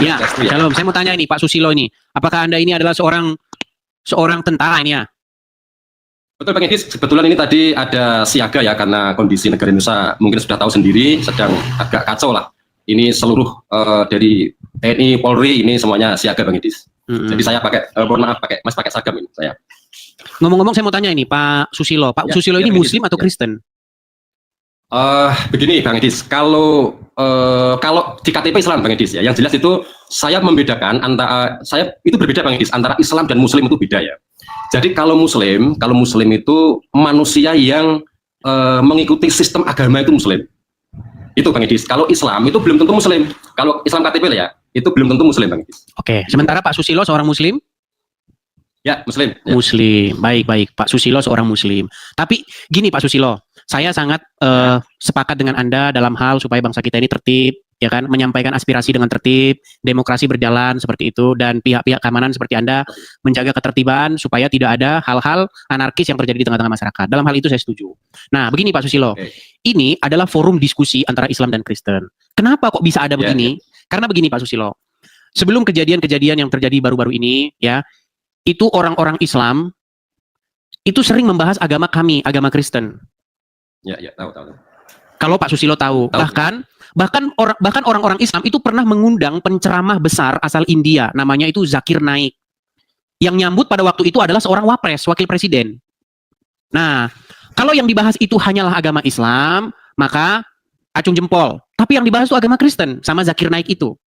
Ya, Shalom. Saya mau tanya ini Pak Susilo ini, apakah Anda ini adalah seorang tentara ini ya? Betul Bang Edis, kebetulan ini tadi ada siaga ya, karena kondisi negara Indonesia mungkin sudah tahu sendiri sedang agak kacau lah. Ini seluruh dari TNI, Polri ini semuanya siaga Bang Edis. Jadi saya pakai, mohon maaf pakai seragam ini saya. Ngomong-ngomong saya mau tanya ini Pak Susilo, Susilo ini Muslim atau Kristen? Begini Bang Edis, kalau di KTP Islam Bang Edis ya, yang jelas itu saya membedakan antara itu berbeda Bang Edis, antara Islam dan Muslim itu beda ya. Jadi kalau Muslim itu manusia yang mengikuti sistem agama itu Muslim. Itu Bang Edis. Kalau Islam itu belum tentu Muslim. Kalau Islam KTP ya, itu belum tentu Muslim Bang Edis. Oke, sementara Pak Susilo seorang Muslim? Ya, Muslim. Ya. Muslim, baik. Pak Susilo seorang Muslim. Tapi gini Pak Susilo, saya sangat sepakat dengan Anda dalam hal supaya bangsa kita ini tertib, ya kan, menyampaikan aspirasi dengan tertib, demokrasi berjalan seperti itu, dan pihak-pihak keamanan seperti Anda menjaga ketertiban supaya tidak ada hal-hal anarkis yang terjadi di tengah-tengah masyarakat. Dalam hal itu saya setuju. Nah, begini Pak Susilo, ini adalah forum diskusi antara Islam dan Kristen. Kenapa kok bisa ada begini? Karena begini Pak Susilo, sebelum kejadian-kejadian yang terjadi baru-baru ini, ya, itu orang-orang Islam itu sering membahas agama kami, agama Kristen. Ya, tahu. Kalau Pak Susilo tahu. Bahkan orang-orang Islam itu pernah mengundang penceramah besar asal India, namanya itu Zakir Naik. Yang nyambut pada waktu itu adalah seorang wapres, wakil presiden. Nah, kalau yang dibahas itu hanyalah agama Islam, maka acung jempol. Tapi yang dibahas itu agama Kristen sama Zakir Naik itu.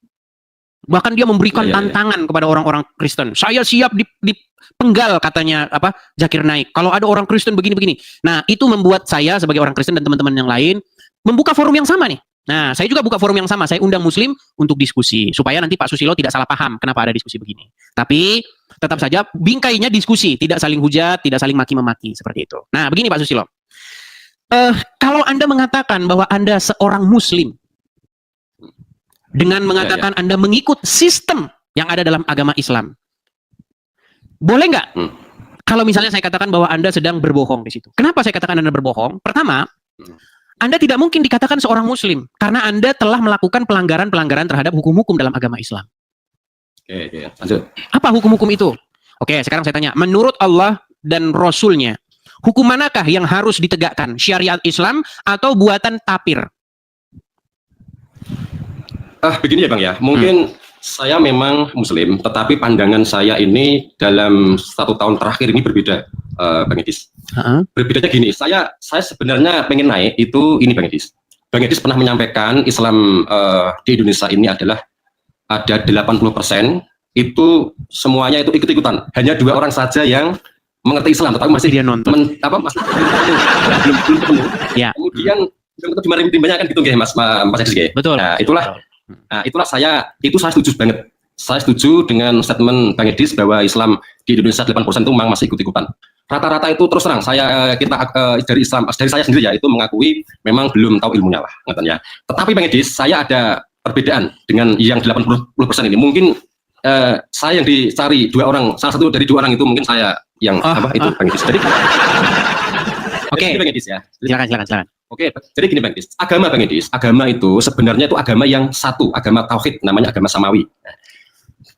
Bahkan dia memberikan tantangan kepada orang-orang Kristen. Saya siap dipenggal katanya Zakir Naik. Kalau ada orang Kristen begini-begini. Nah, itu membuat saya sebagai orang Kristen dan teman-teman yang lain membuka forum yang sama nih. Nah, saya juga buka forum yang sama. Saya undang Muslim untuk diskusi supaya nanti Pak Susilo tidak salah paham kenapa ada diskusi begini. Tapi tetap saja bingkainya diskusi, tidak saling hujat, tidak saling maki-memaki seperti itu. Nah, begini Pak Susilo. Kalau Anda mengatakan bahwa Anda seorang Muslim dengan mengatakan Anda mengikut sistem yang ada dalam agama Islam, boleh nggak? Kalau misalnya saya katakan bahwa Anda sedang berbohong di situ. Kenapa saya katakan Anda berbohong? Pertama, Anda tidak mungkin dikatakan seorang Muslim karena Anda telah melakukan pelanggaran-pelanggaran terhadap hukum-hukum dalam agama Islam. Oke, lanjut. Apa hukum-hukum itu? Oke, sekarang saya tanya. Menurut Allah dan Rasulnya, hukum manakah yang harus ditegakkan? Syariat Islam atau buatan tapir? Begini ya Bang ya, mungkin saya memang Muslim, tetapi pandangan saya ini dalam 1 tahun terakhir ini berbeda, Bang Edis. Berbedanya gini, saya sebenarnya pengen naik itu ini Bang Edis. Bang Edis pernah menyampaikan Islam di Indonesia ini adalah ada 80% itu semuanya itu ikut-ikutan. Hanya 2 orang saja yang mengerti Islam, tetapi masih dia nonton. Masih belum ketemu. Ya. Kemudian dimarahin timbanya kan gitu nggih Mas Edis nggih. Betul. Nah, itulah saya setuju banget. Saya setuju dengan statement Bang Edis bahwa Islam di Indonesia 8% itu memang masih ikut-ikutan. Rata-rata itu terus terang dari saya sendiri ya itu mengakui memang belum tahu ilmunya lah, ngeten ya. Tetapi Bang Edis, saya ada perbedaan dengan yang 80% ini. Mungkin saya yang dicari 2 orang, salah satu dari 2 orang itu mungkin saya yang itu Bang Edis. Jadi Oke, Bang Edis ya. Silakan. Oke, jadi gini Bang Edis, Bang Edis, agama itu sebenarnya itu agama yang satu, agama tauhid, namanya agama samawi.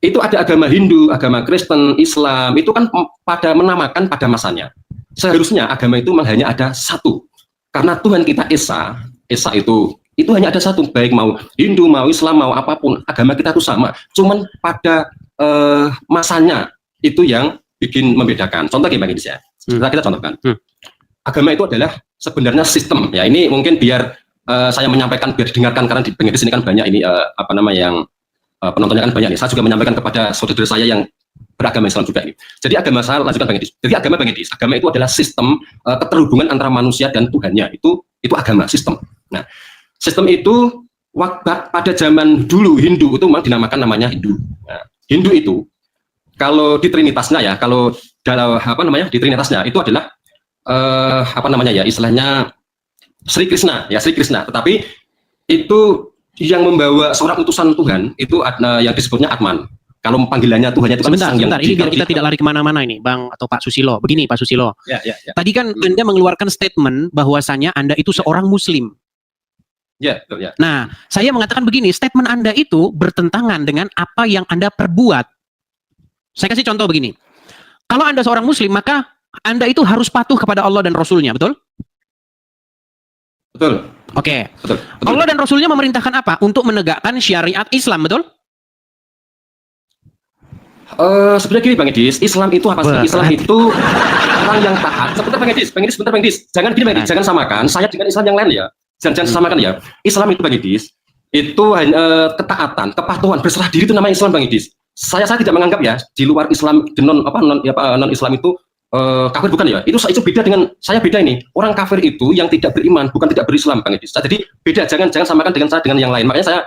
Itu ada agama Hindu, agama Kristen, Islam, itu kan pada menamakan pada masanya. Seharusnya agama itu memang hanya ada satu. Karena Tuhan kita Esa itu hanya ada satu, baik mau Hindu, mau Islam, mau apapun, agama kita itu sama. Cuman pada masanya itu yang bikin membedakan. Contoh gimana Bang Edis ya? Kita contohkan. Agama itu adalah sebenarnya sistem ya, ini mungkin biar saya menyampaikan biar didengarkan karena di Bang Edis ini kan banyak ini yang penontonnya kan banyak nih. Saya juga menyampaikan kepada saudara saya yang beragama Islam juga ini. Jadi agama saya lanjutkan Bang Edis. Jadi agama Bang Edis, agama itu adalah sistem keterhubungan antara manusia dan Tuhannya. Itu agama, sistem. Nah, sistem itu pada zaman dulu Hindu itu memang dinamakan namanya Hindu. Nah, Hindu itu kalau di Trinitasnya ya, kalau dalam di Trinitasnya itu adalah istilahnya Sri Krishna, tetapi itu yang membawa seorang utusan Tuhan itu yang disebutnya Atman. Kalau panggilannya Tuhannya itu kan sebentar, ini biar kita tidak lari kemana-mana ini, Bang atau Pak Susilo. Begini Pak Susilo. Ya. Tadi kan Anda mengeluarkan statement bahwasannya Anda itu seorang Muslim. Ya, betul ya. Nah, saya mengatakan begini, statement Anda itu bertentangan dengan apa yang Anda perbuat. Saya kasih contoh begini. Kalau Anda seorang muslim, maka Anda itu harus patuh kepada Allah dan Rasulnya, betul? Betul. Oke. Betul. Allah dan Rasulnya memerintahkan apa? Untuk menegakkan syariat Islam, betul? Sebenarnya gini Bang Edis, Islam itu apa sih? Islam itu orang yang taat. Sebentar Bang Edis, sebentar Bang Edis. Jangan gini Bang Edis, jangan samakan saya dengan Islam yang lain ya. Jangan samakan ya. Islam itu Bang Edis, itu hanya ketaatan, kepatuhan, berserah diri itu namanya Islam Bang Edis. Saya tidak menganggap ya di luar Islam non Islam itu kafir, bukan ya. Itu beda dengan saya, beda ini. Orang kafir itu yang tidak beriman, bukan tidak berislam Bang Edis. Jadi beda, jangan samakan dengan saya dengan yang lain. Makanya saya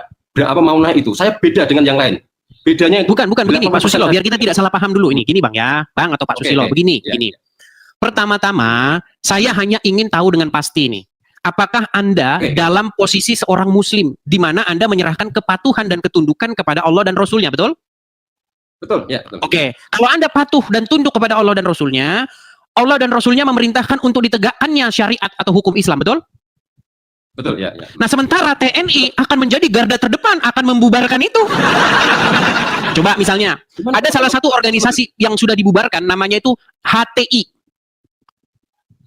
mau naik itu. Saya beda dengan yang lain. Bedanya bukan begini Pak Susilo, biar kita tidak salah paham dulu ini. Gini Bang ya, Bang atau Pak Susilo, begini, gini. Pertama-tama, saya hanya ingin tahu dengan pasti nih, apakah Anda dalam posisi seorang muslim di mana Anda menyerahkan kepatuhan dan ketundukan kepada Allah dan Rasulnya, betul? Betul, ya. Betul. Oke, kalau Anda patuh dan tunduk kepada Allah dan Rasulnya, Allah dan Rasulnya memerintahkan untuk ditegakkannya syariat atau hukum Islam, betul? Betul, ya. Nah, sementara TNI akan menjadi garda terdepan, akan membubarkan itu. Coba misalnya, ada salah satu organisasi yang sudah dibubarkan, namanya itu HTI.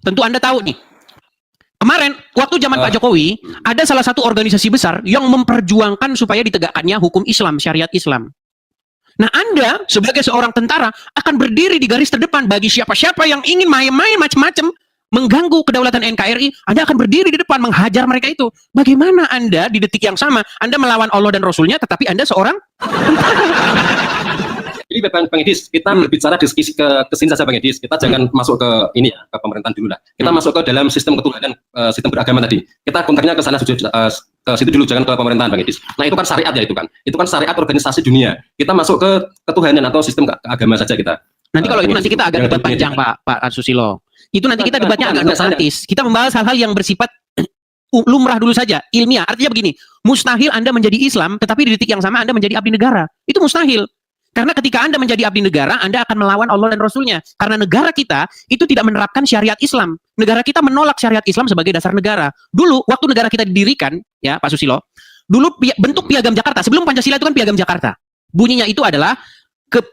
Tentu Anda tahu nih. Kemarin, waktu zaman Pak Jokowi, ada salah satu organisasi besar yang memperjuangkan supaya ditegakkannya hukum Islam, syariat Islam. Nah, Anda sebagai seorang tentara akan berdiri di garis terdepan bagi siapa-siapa yang ingin main-main macam-macam, mengganggu kedaulatan NKRI, Anda akan berdiri di depan menghajar mereka itu. Bagaimana Anda di detik yang sama, Anda melawan Allah dan Rasulnya, tetapi Anda seorang Jadi Bang Edis, kita berbicara diskusi ke sini saja Bang Edis. Kita jangan masuk ke ini ya, ke pemerintahan dulu lah. Kita masuk ke dalam sistem ketuhanan, sistem beragama tadi. Kita konteksnya ke sana, ke situ dulu, jangan ke pemerintahan Bang Edis. Nah, itu kan syariat ya, itu kan syariat organisasi dunia. Kita masuk ke ketuhanan atau sistem agama saja kita. Nanti kalau itu nanti kita agak debat panjang Pak Susilo. Itu nanti kita debatnya agak dogmatis. Kita membahas hal-hal yang bersifat lumrah dulu saja, ilmiah. Artinya begini, mustahil Anda menjadi Islam, tetapi di detik yang sama Anda menjadi abdi negara. Itu mustahil. Karena ketika Anda menjadi abdi negara, Anda akan melawan Allah dan Rasulnya. Karena negara kita itu tidak menerapkan syariat Islam. Negara kita menolak syariat Islam sebagai dasar negara. Dulu, waktu negara kita didirikan, ya Pak Susilo, dulu bentuk Piagam Jakarta, sebelum Pancasila itu kan Piagam Jakarta. Bunyinya itu adalah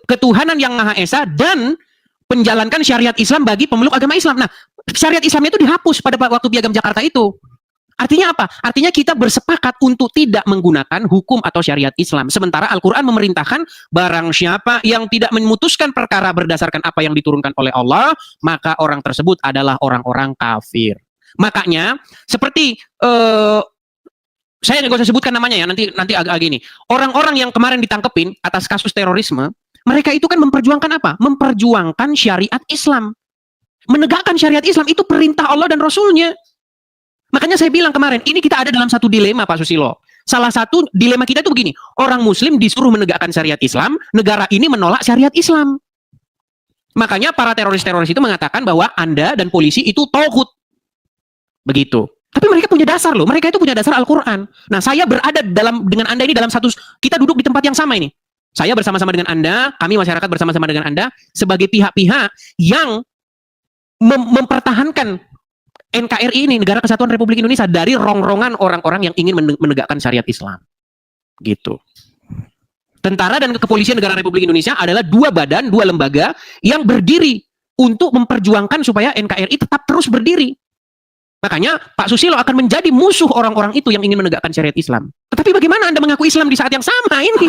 ketuhanan yang Maha Esa dan penjalankan syariat Islam bagi pemeluk agama Islam. Nah, syariat Islam itu dihapus pada waktu Piagam Jakarta itu. Artinya apa? Artinya kita bersepakat untuk tidak menggunakan hukum atau syariat Islam. Sementara Al-Quran memerintahkan barang siapa yang tidak memutuskan perkara berdasarkan apa yang diturunkan oleh Allah, maka orang tersebut adalah orang-orang kafir. Makanya, seperti saya nggak usah sebutkan namanya ya, nanti agak gini. Orang-orang yang kemarin ditangkepin atas kasus terorisme, mereka itu kan memperjuangkan apa? Memperjuangkan syariat Islam. Menegakkan syariat Islam itu perintah Allah dan Rasulnya. Makanya saya bilang kemarin, ini kita ada dalam satu dilema Pak Susilo. Salah satu dilema kita itu begini, orang muslim disuruh menegakkan syariat Islam, negara ini menolak syariat Islam. Makanya para teroris-teroris itu mengatakan bahwa Anda dan polisi itu toghut. Begitu. Tapi mereka punya dasar loh, mereka itu punya dasar Al-Quran. Nah, saya berada dengan Anda ini dalam satu, kita duduk di tempat yang sama ini. Saya bersama-sama dengan Anda, kami masyarakat bersama-sama dengan Anda, sebagai pihak-pihak yang mempertahankan NKRI ini, Negara Kesatuan Republik Indonesia, dari rongrongan orang-orang yang ingin menegakkan syariat Islam. Gitu. Tentara dan Kepolisian Negara Republik Indonesia adalah dua badan, dua lembaga yang berdiri untuk memperjuangkan supaya NKRI tetap terus berdiri. Makanya Pak Susilo akan menjadi musuh orang-orang itu yang ingin menegakkan syariat Islam. Tetapi bagaimana Anda mengaku Islam di saat yang sama ini?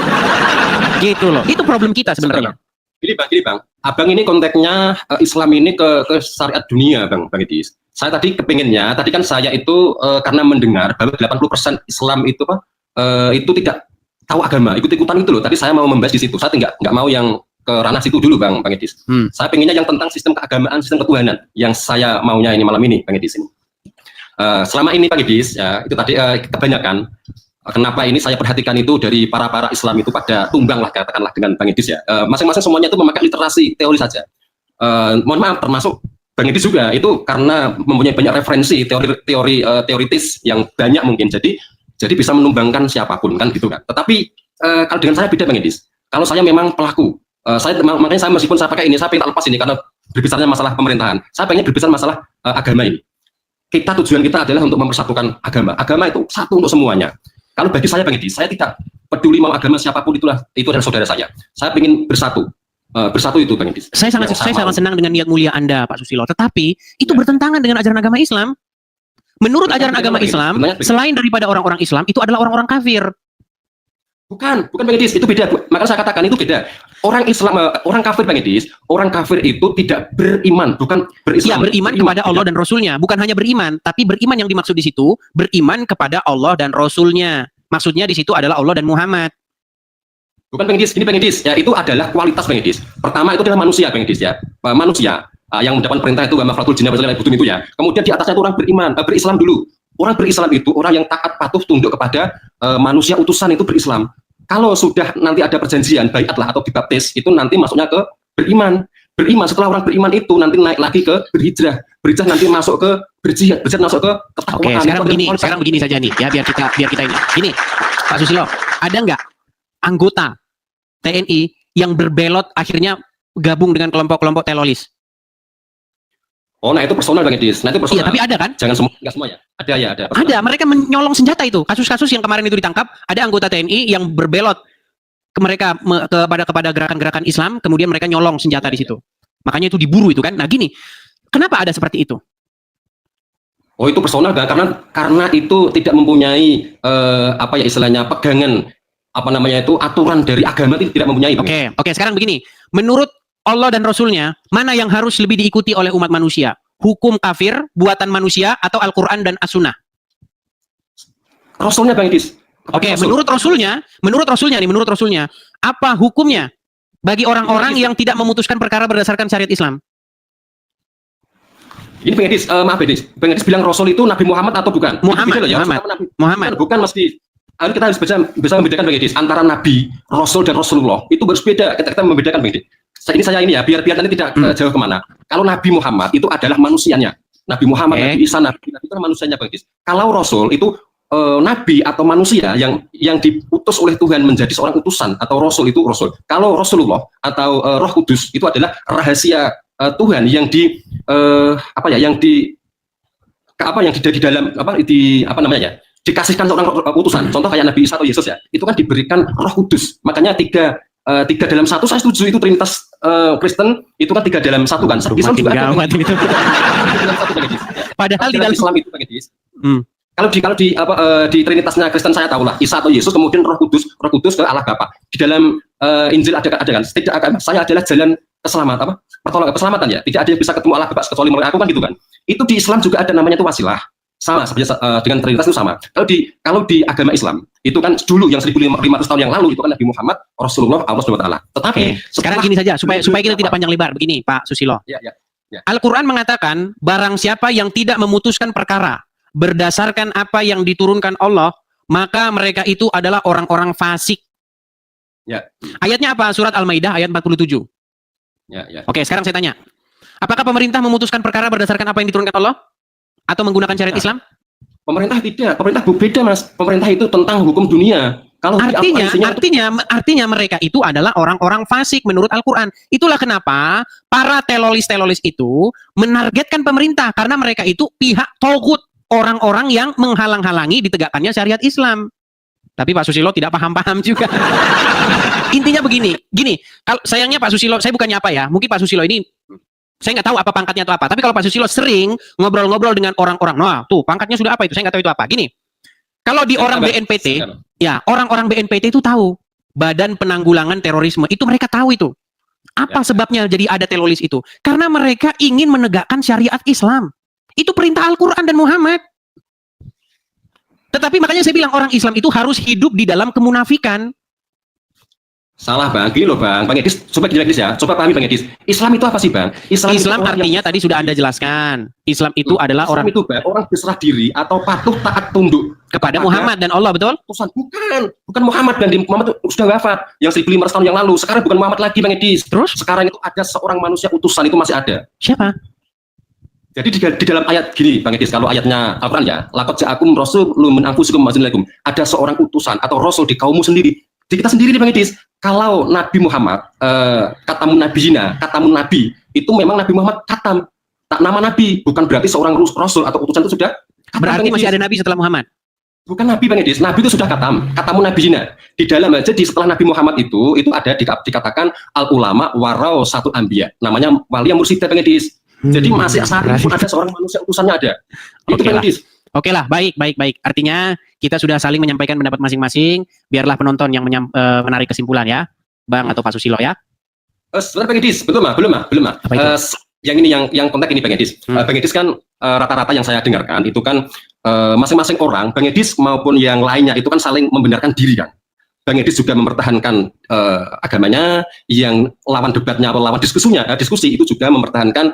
Gitu loh. Itu problem kita sebenarnya. Gini Bang. Abang ini konteksnya Islam ini ke syariat dunia Bang Idis. Saya tadi kepinginnya, tadi kan saya itu karena mendengar bahwa 80% Islam itu itu tidak tahu agama, ikut-ikutan itu loh. Tadi saya mau membahas di situ. Saya nggak mau yang ke ranah situ dulu Bang Idis. Saya pengennya yang tentang sistem keagamaan, sistem ketuhanan yang saya maunya ini malam ini Bang Idis ini. Selama ini Pak Idis, ya, itu tadi kebanyakan kenapa ini saya perhatikan itu dari para Islam itu pada tumbang lah katakanlah dengan Bang Idis ya. Masing-masing semuanya itu memakai literasi teori saja. Mohon maaf termasuk Bang Idis juga itu karena mempunyai banyak referensi teoritis yang banyak mungkin jadi bisa menumbangkan siapapun kan gitu kan. Tetapi kalau dengan saya beda Bang Idis. Kalau saya memang pelaku, makanya saya meskipun saya pakai ini saya pengen lepas ini karena berbicaranya masalah pemerintahan. Saya pengen berbicara masalah agama ini. tujuan kita adalah untuk mempersatukan agama. Agama itu satu untuk semuanya. Kalau bagi saya Bang Edi, saya tidak peduli mau agama siapapun, itu adalah saudara saya. Saya ingin bersatu. Bersatu itu Bang Edi. Saya sangat senang dengan niat mulia Anda, Pak Susilo. Tetapi itu bertentangan dengan ajaran agama Islam. Menurut ajaran agama Islam, selain daripada orang-orang Islam, itu adalah orang-orang kafir. Bukan Bang Edis, itu beda. Makanya saya katakan itu beda. Orang Islam, orang kafir Bang Edis, orang kafir itu tidak beriman, bukan berislam. Ya, beriman kepada Allah dan Rasulnya. Bukan hanya beriman, tapi beriman yang dimaksud di situ, beriman kepada Allah dan Rasulnya. Maksudnya di situ adalah Allah dan Muhammad. Bukan Bang Edis, ini Bang Edis, ya itu adalah kualitas Bang Edis. Pertama itu adalah manusia Bang Edis ya. Manusia yang mendapat perintah itu mafratul jinna itu ya. Kemudian di atasnya itu orang beriman, berislam dulu. Orang berislam itu orang yang taat patuh tunduk kepada manusia utusan, itu berislam. Kalau sudah nanti ada perjanjian baiat lah atau dibaptis, itu nanti masuknya ke beriman. Beriman, setelah orang beriman itu nanti naik lagi ke berhijrah. Berhijrah nanti masuk ke berjihad, berjihad masuk ke ketakwaan. Oke, sekarang begini saja nih ya, biar kita ini. Ini Pak Susilo, ada nggak anggota TNI yang berbelot akhirnya gabung dengan kelompok-kelompok teroris? Oh, nah itu personal Bang Edis. Nah itu personal. Iya, tapi ada kan? Jangan enggak semuanya. Ada ya, ada. Personal. Ada, mereka menyolong senjata itu. Kasus-kasus yang kemarin itu ditangkap, ada anggota TNI yang berbelot kepada gerakan-gerakan Islam, kemudian mereka nyolong senjata di situ. Makanya itu diburu itu kan. Nah, gini. Kenapa ada seperti itu? Oh, itu personal Bang, karena itu tidak mempunyai apa ya istilahnya pegangan aturan dari agama, itu tidak mempunyai. Oke, sekarang begini. Menurut Allah dan Rasulnya, mana yang harus lebih diikuti oleh umat manusia? Hukum kafir, buatan manusia, atau Al-Quran dan As-Sunnah? Rasulnya Bang Edis. Oke, menurut Rasulnya, apa hukumnya bagi orang-orang yang tidak memutuskan perkara berdasarkan syariat Islam? Ini Bang Edis, maaf Bang Edis bilang Rasul itu Nabi Muhammad atau bukan? Muhammad. Bukan mesti. Kita harus bisa membedakan Bang Edis antara Nabi, Rasul dan Rasulullah. Itu harus beda. Kita membedakan Bang Edis. Saya ini ya, biar nanti tidak jauh kemana. Kalau Nabi Muhammad itu adalah manusianya. Nabi Muhammad, Nabi Isa, Nabi itu manusianya Bang Edis. Kalau Rasul itu Nabi atau manusia yang diutus oleh Tuhan menjadi seorang utusan, atau Rasul itu Rasul. Kalau Rasulullah atau Roh Kudus itu adalah rahasia Tuhan yang di dalam dikasihkan seorang utusan. Contoh kayak Nabi Isa atau Yesus ya, itu kan diberikan Roh Kudus. Makanya tiga dalam satu. Saya setuju itu Trinitas Kristen itu kan 3 dalam 1 kan. Islam juga ada. Padahal di dalam Islam itu Bang Edis. Kalau di Trinitasnya Kristen saya tahu lah, Isa atau Yesus, kemudian Roh Kudus ke Allah Bapa. Di dalam Injil ada kan, saya adalah jalan keselamatan ya. Tidak ada yang bisa ketemu Allah Bapa kecuali melalui aku kan gitu kan. Itu di Islam juga ada, namanya itu wasilah. Sama dengan Trinitas itu sama. Kalau di agama Islam itu kan dulu yang 1500 tahun yang lalu itu kan Nabi Muhammad, Rasulullah, Allah Subhanahu wa taala. Tetapi sekarang gini saja supaya kita tidak panjang lebar begini, Pak Susilo. Ya. Al-Qur'an mengatakan barang siapa yang tidak memutuskan perkara berdasarkan apa yang diturunkan Allah, maka mereka itu adalah orang-orang fasik. Ya. Ayatnya apa? Surat Al-Maidah ayat 47. Ya. Oke, sekarang saya tanya. Apakah pemerintah memutuskan perkara berdasarkan apa yang diturunkan Allah? Atau menggunakan syariat Islam? Pemerintah tidak. Pemerintah beda Mas. Pemerintah itu tentang hukum dunia. Kalau artinya mereka itu adalah orang-orang fasik menurut Al-Quran. Itulah kenapa para teroris itu menargetkan pemerintah, karena mereka itu pihak togut, orang-orang yang menghalang-halangi ditegakkannya syariat Islam. Tapi Pak Susilo tidak paham-paham juga. Intinya begini, kalau sayangnya Pak Susilo, saya bukannya apa ya, mungkin Pak Susilo ini saya nggak tahu apa pangkatnya atau apa. Tapi kalau Pak Susilo sering ngobrol-ngobrol dengan orang-orang, nah tuh pangkatnya sudah apa itu, saya nggak tahu itu apa. Gini, kalau di orang BNPT, ya orang-orang BNPT itu tahu Badan Penanggulangan Terorisme, itu mereka tahu itu. Apa sebabnya jadi ada teroris itu? Karena mereka ingin menegakkan syariat Islam. Itu perintah Al-Quran dan Muhammad. Tetapi makanya saya bilang orang Islam itu harus hidup di dalam kemunafikan. Salah Bang, gini loh Bang Edis, coba gini Edis ya, coba pahami Bang Edis. Islam itu apa sih Bang? Islam artinya tadi sudah Anda jelaskan. Islam itu adalah Islam itu Bang, orang berserah diri atau patuh taat tunduk kepada Muhammad dan Allah, betul? Bukan Muhammad, dan Muhammad sudah wafat yang 1500 tahun yang lalu. Sekarang bukan Muhammad lagi Bang Edis. Terus? Sekarang itu ada seorang manusia utusan, itu masih ada. Siapa? Jadi di dalam ayat gini Bang Edis, kalau ayatnya Al-Quran ya, laqad ja'akum rasulun min anfusikum azizun alaikum. Ada seorang utusan atau rasul di kaummu sendiri. Di kita sendiri nih Bang Edis. Kalau Nabi Muhammad, katamun nabiyina, katamun nabi, itu memang Nabi Muhammad katam. nama nabi, bukan berarti seorang rasul atau utusan itu sudah khatam, Berarti Bang masih Edis. ada nabi setelah Muhammad. Bukan nabi, Bang Edis. Nabi itu sudah katamu nabiyina. Di dalam aja di setelah Nabi Muhammad itu ada dikatakan al ulama warau satu ambia. Namanya wali yang mursyid, Bang Edis. Jadi masih saat ini pun ada seorang manusia utusannya ada. Itu Oke Bang lah. Edis. Oke lah, baik. Artinya kita sudah saling menyampaikan pendapat masing-masing. Biarlah penonton yang menarik kesimpulan ya, Bang atau Pak Susilo ya. Sebentar Bang Edis, belum mah. Apa itu? Yang ini yang konteks ini Bang Edis. Bang Edis kan rata-rata yang saya dengarkan itu kan masing-masing orang, Bang Edis maupun yang lainnya itu kan saling membenarkan diri kan. Bang Edis juga mempertahankan agamanya, yang lawan debatnya atau lawan diskusi itu juga mempertahankan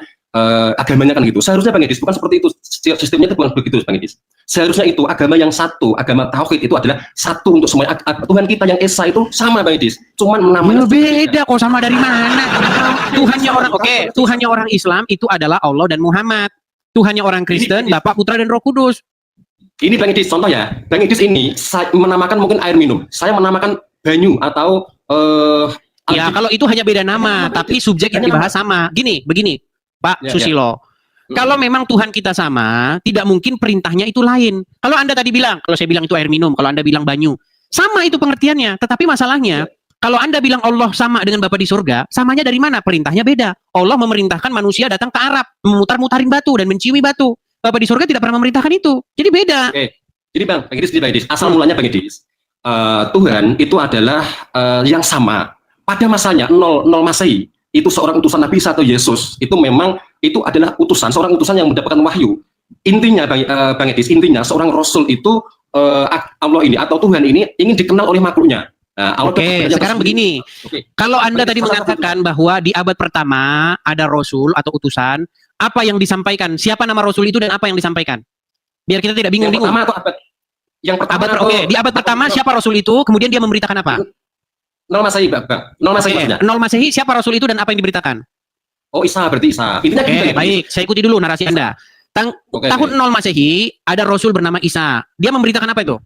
agamanya kan gitu. Seharusnya Bang Edis bukan seperti itu. Sistemnya itu bukan begitu Bang Edis. Seharusnya itu agama yang satu, agama tauhid itu adalah satu untuk semuanya. Tuhan kita yang esa itu sama Bang Edis. Cuman namanya Beda kok, sama dari mana? Tuhannya orang Islam itu adalah Allah dan Muhammad. Tuhannya orang Kristen Bapa, Putra dan Roh Kudus. Ini Bang Edis contoh ya. Bang Edis ini saya menamakan mungkin air minum. Saya menamakan banyu atau Ya kalau itu hanya beda nama, tapi subjek yang dibahas sama. Begini, Pak Susilo. Kalau memang Tuhan kita sama, tidak mungkin perintahnya itu lain. Kalau Anda tadi bilang, kalau saya bilang itu air minum, kalau Anda bilang banyu, sama itu pengertiannya. Tetapi masalahnya, kalau Anda bilang Allah sama dengan Bapa di surga, samanya dari mana? Perintahnya beda. Allah memerintahkan manusia datang ke Arab, memutar-mutarin batu dan menciumi batu. Bapa di surga tidak pernah memerintahkan itu. Jadi beda. Jadi Bang Edis, asal mulanya Bang Edis, Tuhan itu adalah yang sama. Pada masanya 0 Masehi, itu seorang utusan Nabi Isa atau Yesus, itu memang itu adalah seorang utusan yang mendapatkan wahyu. Intinya Bang Edis, intinya seorang rasul itu Allah ini atau Tuhan ini ingin dikenal oleh makhluknya. Oke, sekarang begini. Kalau Anda tadi mengatakan bahwa di abad pertama ada rasul atau utusan, apa yang disampaikan? Siapa nama rasul itu dan apa yang disampaikan? Biar kita tidak bingung-bingung. Yang pertama di abad pertama siapa rasul itu? Kemudian dia memberitakan apa? 0 Masehi, Bang. 0 Masehi maksudnya. 0 Masehi, siapa rasul itu dan apa yang diberitakan? Oh, Isa, berarti Isa. Intinya baik, saya ikuti dulu narasi Anda. Tahun 0 Masehi ada rasul bernama Isa. Dia memberitakan apa itu?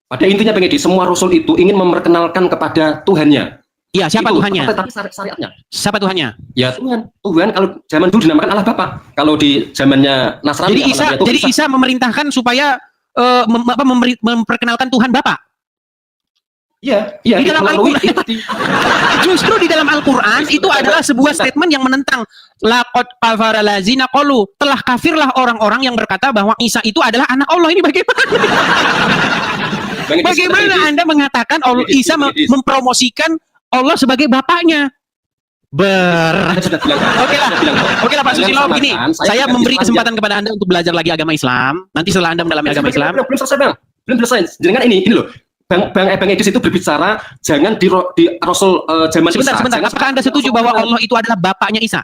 Pada intinya Bang Edis, semua rasul itu ingin memperkenalkan kepada Tuhannya. Iya, siapa Tuhannya? Tapi syariatnya. Siapa Tuhannya? Ya Tuhan kalau zaman dulu dinamakan Allah Bapa. Kalau di zamannya Nasrani Jadi Isa memerintahkan supaya memperkenalkan Tuhan Bapa. Iya, di dalam Al-Quran. Justru di dalam Al-Quran itu adalah sebuah statement yang menentang laqad kafara lazina qalu, telah kafirlah orang-orang yang berkata bahwa Isa itu adalah anak Allah. Ini bagaimana? Bagaimana Anda mengatakan Allah Isa mempromosikan Allah sebagai bapaknya? Oke lah Pak Susilo, begini, saya memberi kesempatan kepada Anda untuk belajar lagi agama Islam. Nanti setelah Anda mendalami agama Islam. Belum selesai Bang, belum selesai. Jangan ini loh. Bang Edis itu berbicara jangan di Rasul zaman Isa. Sebentar. Apakah Anda setuju bahwa Allah itu adalah bapaknya Isa?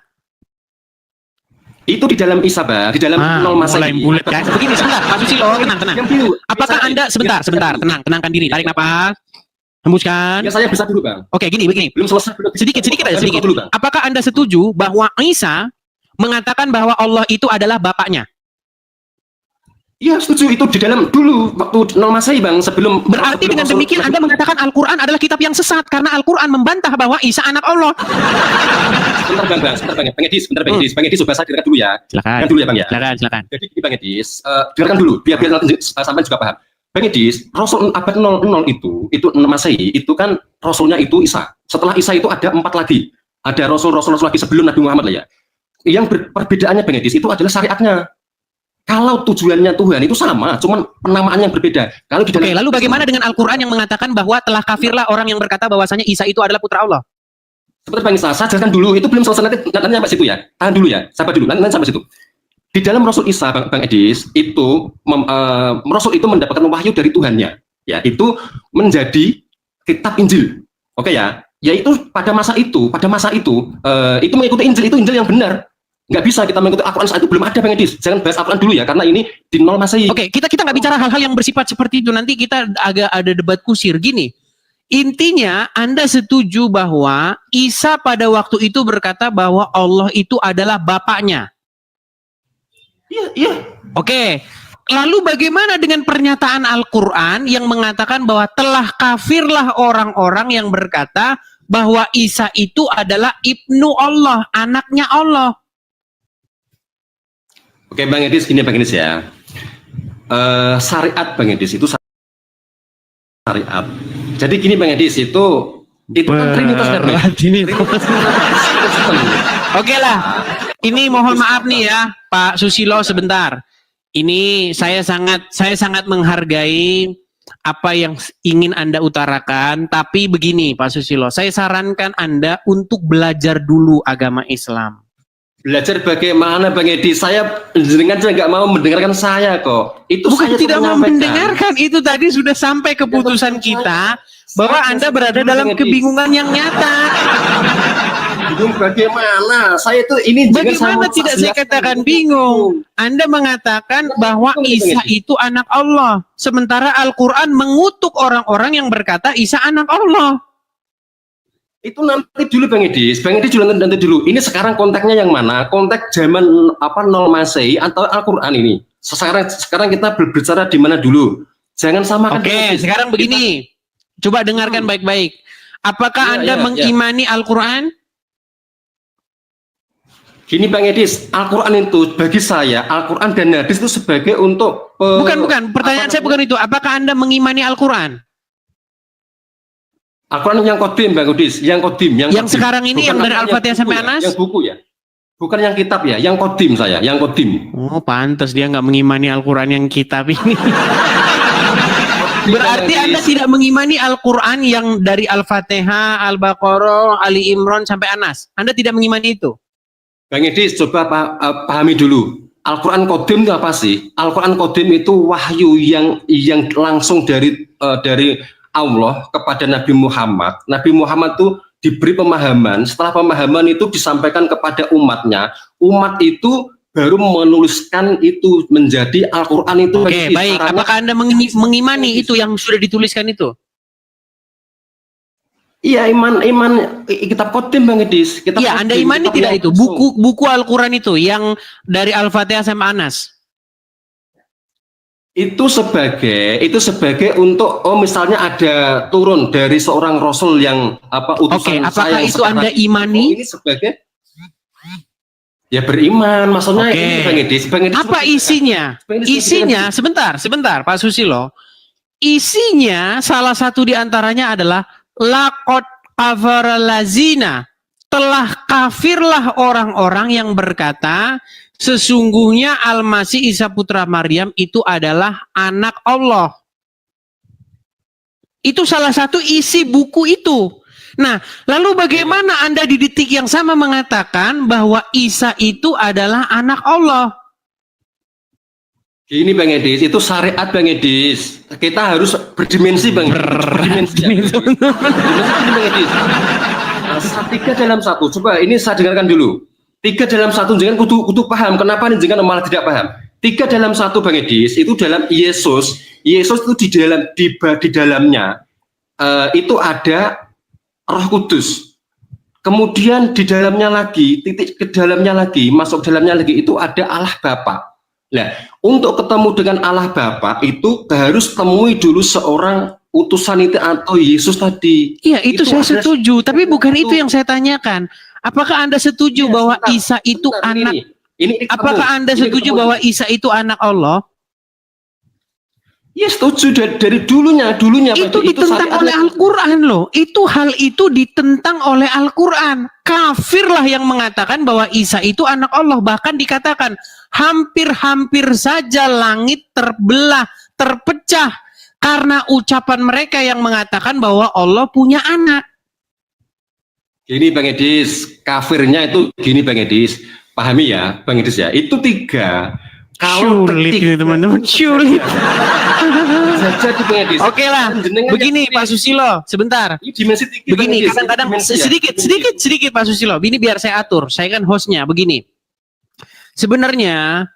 Itu di dalam Isa, Bang, di dalam 0 Masehi. Mulai bulat kan? Begini, sebentar, Pak Susilo, tenang. Apakah Anda sebentar, tenangkan diri, tarik nafas, hembuskan. Ya saya bisa dulu, Bang. Oke, begini. Belum selesai. Sedikit aja. Dulu, Bang. Apakah Anda setuju bahwa Isa mengatakan bahwa Allah itu adalah bapaknya? Iya, setuju. Itu di dalam dulu waktu 0 Masehi, Bang, sebelum. Berarti dengan demikian Anda mengatakan Al-Quran adalah kitab yang sesat karena Al-Quran membantah bahwa Isa anak Allah. Sebentar Bang Edis, Bang Edis coba saya dengarkan dulu ya. Silakan. Dulu ya, Bang ya. Silakan. Jadi Bang Edis, dengarkan dulu biar sampai juga paham. Bang Edis, Rasul abad 00 itu 6 Masehi, itu kan Rasulnya itu Isa. Setelah Isa itu ada 4 lagi. Ada Rasul lagi sebelum Nabi Muhammad lah ya. Yang perbedaannya Bang Edis itu adalah syariatnya. Kalau tujuannya Tuhan itu sama, cuman penamaannya yang berbeda. Kalau di dalam lalu bagaimana dengan Al-Quran yang mengatakan bahwa telah kafirlah orang yang berkata bahwasanya Isa itu adalah putra Allah? Seperti Bang Isa, saya jelaskan dulu, itu belum selesai, nanti sampai situ ya. Tahan dulu ya, sabar dulu, nanti sampai situ. Di dalam Rasul Isa, Bang Edis, itu Rasul itu mendapatkan wahyu dari Tuhannya, ya, itu menjadi kitab Injil. Oke ya, yaitu pada masa itu itu mengikuti Injil, itu Injil yang benar. Nggak bisa kita mengikuti Al-Quran saat itu, belum ada Bang Edis. Jangan bahas Al-Quran dulu ya, karena ini di 0 Masehi. Oke, kita nggak bicara hal-hal yang bersifat seperti itu. Nanti kita agak ada debat kusir. Gini, intinya Anda setuju bahwa Isa pada waktu itu berkata bahwa Allah itu adalah bapaknya. Iya. Oke, lalu bagaimana dengan pernyataan Al-Quran yang mengatakan bahwa telah kafirlah orang-orang yang berkata bahwa Isa itu adalah ibnu Allah, anaknya Allah. Oke Bang Edis, gini Bang Edis ya. Syariat Bang Edis itu syariat. Jadi gini Bang Edis, itu kan trinitas kan Bang? Oke lah. Ini mohon maaf nih ya, Pak Susilo sebentar. Ini saya sangat menghargai apa yang ingin Anda utarakan, tapi begini Pak Susilo, saya sarankan Anda untuk belajar dulu agama Islam. Belajar bagaimana Bang Edi? Saya dengan nggak mau mendengarkan saya kok. Itu bukan saya tidak mau mendengarkan, itu tadi sudah sampai keputusan kita bahwa Anda berada dalam kebingungan yang nyata. Bingung bagaimana? Saya itu ini bagaimana tidak saya katakan bingung? Anda mengatakan bahwa Isa itu anak Allah, sementara Al-Quran mengutuk orang-orang yang berkata Isa anak Allah. Itu nanti dulu Bang Edi nanti dulu. Ini sekarang konteksnya yang mana? Konteks zaman 0 Masehi atau Al-Quran ini? Sekarang kita berbicara di mana dulu? Jangan samakan. Oke, sekarang begini. Coba dengarkan baik-baik. Apakah Anda mengimani Al-Quran? Gini Bang Edis, Al-Quran itu bagi saya, Al-Quran dan hadis itu sebagai untuk bukan, pertanyaan saya bukan itu. Apakah Anda mengimani Al-Quran? Al-Quran yang kodim Bang Edis, yang kodim, yang sekarang ini, yang dari Al-Fatihah sampai Anas? Yang buku ya, bukan yang kitab ya, yang kodim saya, yang kodim. Oh pantas dia nggak mengimani Al-Quran yang kitab ini. Berarti Anda tidak mengimani Al-Quran yang dari Al-Fatihah, Al-Baqarah, Ali Imran sampai Anas. Anda tidak mengimani itu? Bang Edis, coba pahami dulu. Al-Quran Kodim itu apa sih? Al-Quran Kodim itu wahyu yang langsung dari Allah kepada Nabi Muhammad. Nabi Muhammad itu diberi pemahaman. Setelah pemahaman itu disampaikan kepada umatnya. Umat itu baru menuliskan itu menjadi Al-Quran itu. Oke, baik. Apakah Anda mengimani itu yang sudah dituliskan itu? Iya, iman kitab Kodim Bang Edis. Iya, Anda imani tidak itu? Buku Al-Quran itu yang dari Al-Fatihah sampai Anas. Itu sebagai untuk misalnya ada turun dari seorang rasul yang utusan. Oke, apakah itu Anda imani? Ini sebagai ya beriman, maksudnya ini Bang Edis. Apa isinya? Isinya sebentar Pak Susilo. Isinya salah satu diantaranya adalah laqad kafarallazina, telah kafirlah orang-orang yang berkata sesungguhnya Al-Masih Isa putra Maryam itu adalah anak Allah. Itu salah satu isi buku itu. Nah, lalu bagaimana Anda di detik yang sama mengatakan bahwa Isa itu adalah anak Allah? Ini Bang Edis, itu syariat Bang Edis. Kita harus berdimensi Bang. Berdimensi Bang Edis. 3 dalam 1. Coba ini saya dengarkan dulu. 3 dalam 1 jangan kudu paham. Kenapa ini jangan malah tidak paham? 3 dalam 1 Bang Edis itu dalam Yesus itu di dalamnya itu ada Roh Kudus. Kemudian di dalamnya lagi, titik ke dalamnya lagi, masuk dalamnya lagi itu ada Allah Bapa. Nah, untuk ketemu dengan Allah Bapa itu harus temui dulu seorang utusan itu atau Yesus tadi. Iya, itu saya setuju, tapi bukan itu yang saya tanyakan. Apakah Anda setuju bahwa Isa itu anak? Apakah Anda setuju bahwa Isa itu anak Allah? Ya setuju dari dulunya. Itu ditentang oleh Al-Quran loh. Hal itu ditentang oleh Al-Quran. Kafirlah yang mengatakan bahwa Isa itu anak Allah. Bahkan dikatakan hampir-hampir saja langit terbelah, terpecah karena ucapan mereka yang mengatakan bahwa Allah punya anak. Gini Bang Edis, kafirnya itu gini Bang Edis. Pahami ya Bang Edis ya. Itu 3. Sulit ini teman-teman, sulit. Oke lah, begini Pak Susilo, sebentar. Begini, kadang-kadang sedikit Pak Susilo. Ini biar saya atur, saya kan hostnya. Begini, sebenarnya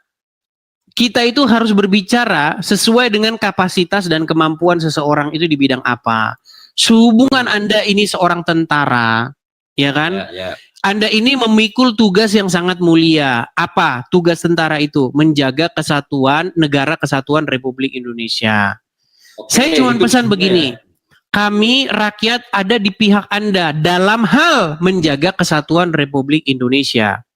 kita itu harus berbicara sesuai dengan kapasitas dan kemampuan seseorang itu di bidang apa. Sehubungan Anda ini seorang tentara, ya kan? Ya. Anda ini memikul tugas yang sangat mulia. Apa tugas tentara itu? Menjaga kesatuan negara kesatuan Republik Indonesia. Saya cuma pesan begini. Kami rakyat ada di pihak Anda dalam hal menjaga kesatuan Republik Indonesia.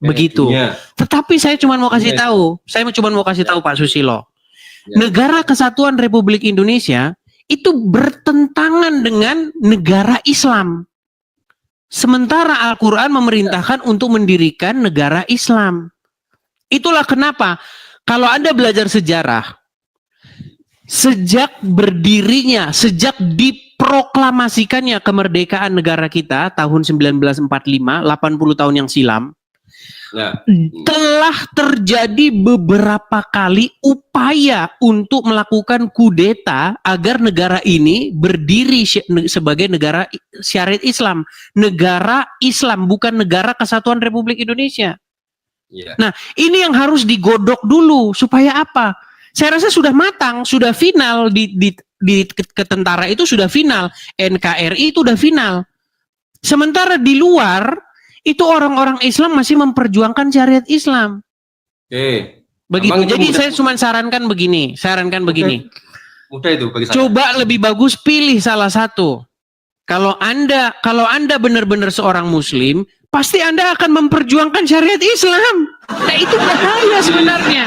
Begitu. Dunia. Tetapi saya cuma mau kasih Dunia. tahu, Pak Susilo. Ya. Negara Kesatuan Republik Indonesia itu bertentangan dengan negara Islam. Sementara Al-Quran memerintahkan untuk mendirikan negara Islam. Itulah kenapa kalau Anda belajar sejarah, sejak berdirinya, sejak diproklamasikannya kemerdekaan negara kita tahun 1945, 80 tahun yang silam, Ya. telah terjadi beberapa kali upaya untuk melakukan kudeta agar negara ini berdiri sebagai negara syariat Islam. Negara Islam, bukan negara Kesatuan Republik Indonesia. Ya. Nah, ini yang harus digodok dulu. Supaya apa? Saya rasa sudah matang, sudah final di ketentara itu sudah final. NKRI itu sudah final. Sementara di luar itu orang-orang Islam masih memperjuangkan syariat Islam. Oke. Begitu. Emang itu Jadi mudah- saya cuma sarankan begini. Mudah itu bagi saya. Coba lebih bagus pilih salah satu. Kalau Anda benar-benar seorang Muslim, pasti Anda akan memperjuangkan syariat Islam. Nah, itu bahaya sebenarnya.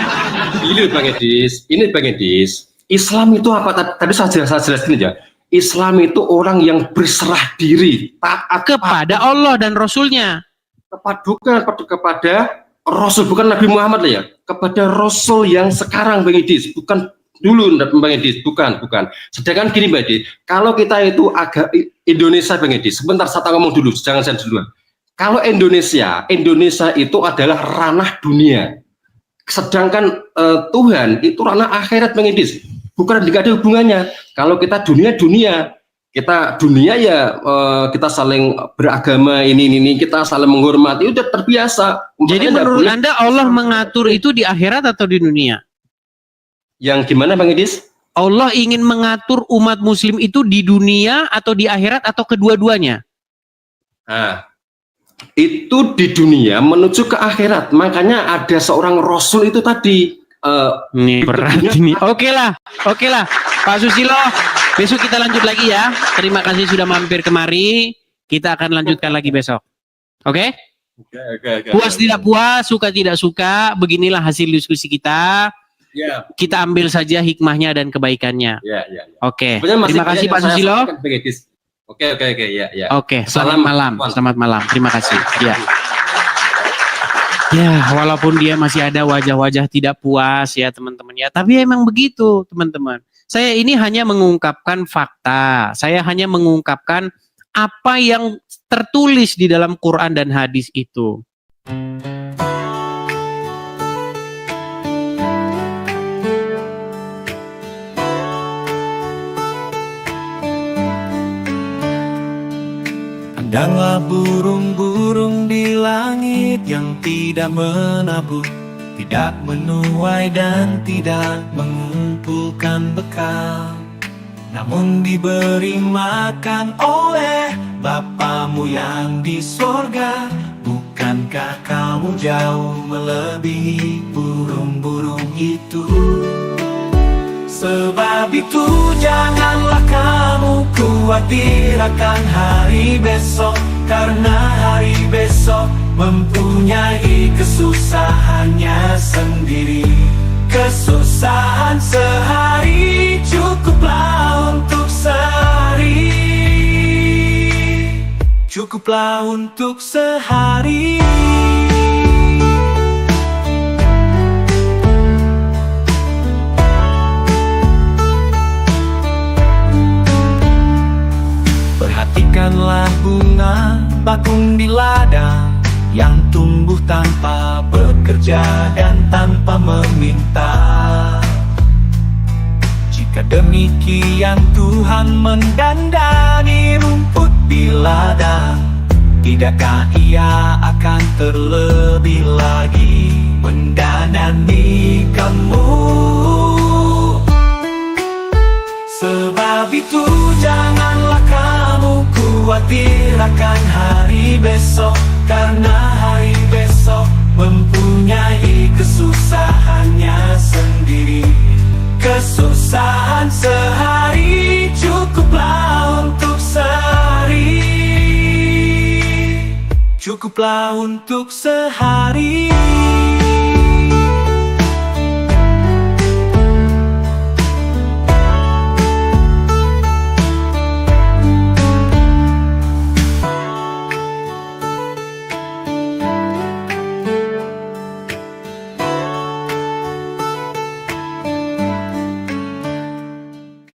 Ini Bang Edis. Islam itu apa? Tadi saya jelasin aja. Islam itu orang yang berserah diri, taat Kepada Allah dan Rasulnya. kepada Rasul, bukan Nabi Muhammad lah ya, kepada Rasul yang sekarang Bang Edis, bukan dulu Bang Edis, bukan. Sedangkan gini Bang Edis, kalau kita itu agak Indonesia Bang Edis, sebentar saya ngomong dulu, jangan saya duluan. Kalau Indonesia itu adalah ranah dunia, sedangkan Tuhan itu ranah akhirat Bang Edis. Bukan tidak ada hubungannya. Kalau kita dunia, kita dunia ya kita saling beragama ini kita saling menghormati, udah terbiasa. Jadi menurut Anda Allah mengatur itu di akhirat atau di dunia? Yang gimana Bang Edis? Allah ingin mengatur umat Muslim itu di dunia atau di akhirat atau kedua-duanya? Nah, itu di dunia menuju ke akhirat. Makanya ada seorang Rasul itu tadi. Ini berat ini. Oke lah, Pak Susilo. Besok kita lanjut lagi ya. Terima kasih sudah mampir kemari. Kita akan lanjutkan lagi besok. Oke? Oke. Puas tidak puas, suka tidak suka, beginilah hasil diskusi kita. Ya. Kita ambil saja hikmahnya dan kebaikannya. Ya. Oke. Sebenarnya masih Terima kasih banyak Pak yang saya Susilo. sampaikan, Bang Edis. Oke, ya. Oke, selamat malam. Terima kasih. Ya, walaupun dia masih ada wajah-wajah tidak puas ya teman-teman ya, tapi emang begitu teman-teman. Saya ini hanya mengungkapkan fakta. Saya hanya mengungkapkan apa yang tertulis di dalam Quran dan hadis itu. Pandanglah burung-burung di langit yang tidak menabur, tidak menuai dan tidak mengumpulkan bekal, namun diberi makan oleh Bapamu yang di sorga. Bukankah kamu jauh melebihi burung-burung itu? Sebab itu janganlah kamu khawatir akan hari besok, karena hari besok mempunyai kesusahannya sendiri. Kesusahan sehari cukuplah untuk sehari. Cukuplah untuk sehari. Perhatikanlah bunga bakung di ladang yang tumbuh tanpa bekerja dan tanpa meminta. Jika demikian Tuhan mendandani rumput di ladang, tidakkah Ia akan terlebih lagi mendandani kamu? Sebab itu janganlah kamu khawatir akan hari besok, karena hari besok mempunyai kesusahannya sendiri. Kesusahan sehari cukuplah untuk sehari. Cukup cukuplah untuk sehari.